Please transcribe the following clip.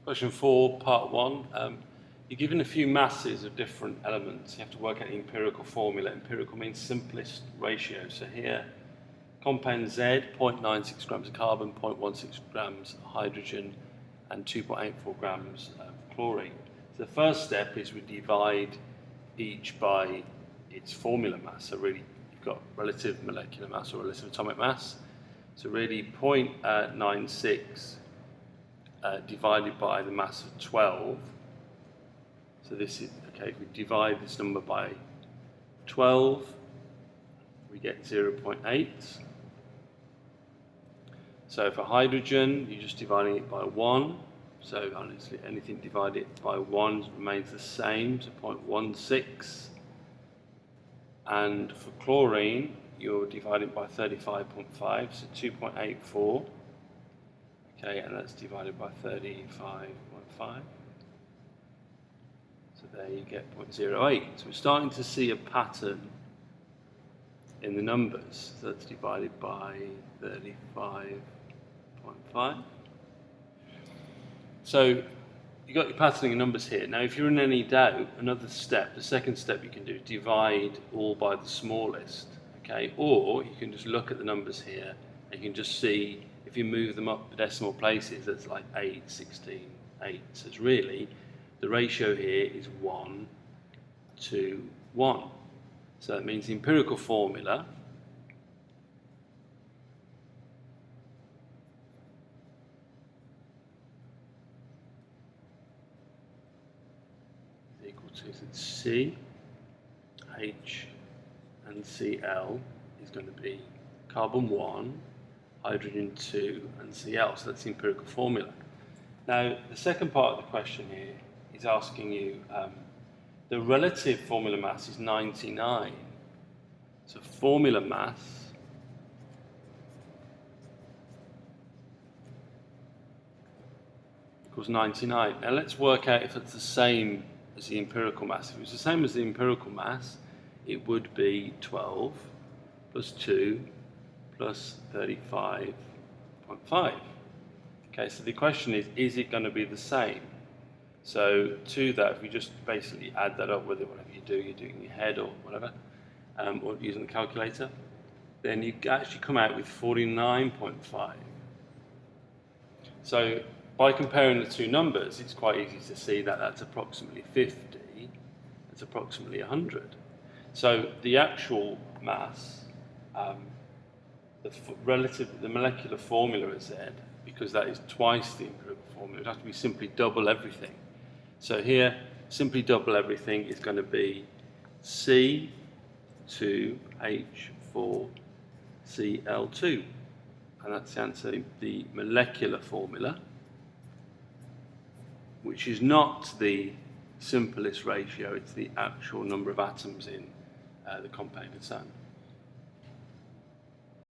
Question 4, part 1. You're given a few masses of different elements. You have to work out the empirical formula. Empirical means simplest ratio. So here, compound Z, 0.96 grams of carbon, 0.16 grams of hydrogen, and 2.84 grams of chlorine. So the first step is we divide each by its formula mass. So really, you've got relative molecular mass or relative atomic mass. So really, 0.96 divided by the mass of 12. So this is, okay, if we divide this number by 12, we get 0.8. So for hydrogen, you're just dividing it by 1. So honestly, anything divided by 1 remains the same, so 0.16. And for chlorine, you're dividing by 35.5, so 2.84. Okay, and that's divided by 35.5. So there you get 0.08. So we're starting to see a pattern in the numbers. So that's divided by 35.5. So you've got your patterning of numbers here. Now if you're in any doubt, another step, the second step you can do is divide all by the smallest. Okay, or you can just look at the numbers here and you can just see if you move them up decimal places, that's like 8, 16, 8. So it's really, the ratio here is 1 to 1. So that means the empirical formula is equal to C, H, and Cl is going to be carbon 1, hydrogen 2, and Cl. So that's the empirical formula. Now, the second part of the question here is asking you, the relative formula mass is 99. So formula mass equals 99. Now let's work out if it's the same as the empirical mass. If it was the same as the empirical mass, it would be 12 plus 2 plus 35.5. Okay, so the question is it going to be the same? So to that, if we just basically add that up, whether whatever you do, you're doing in your head or whatever, or using the calculator, then you actually come out with 49.5. So by comparing the two numbers, it's quite easy to see that that's approximately 50, that's approximately 100. So the actual mass, the molecular formula is Z, because that is twice the empirical formula. It would have to be simply double everything. So here, simply double everything is going to be C2H4Cl2. And that's the answer, the molecular formula, which is not the simplest ratio, it's the actual number of atoms in the compound and so on.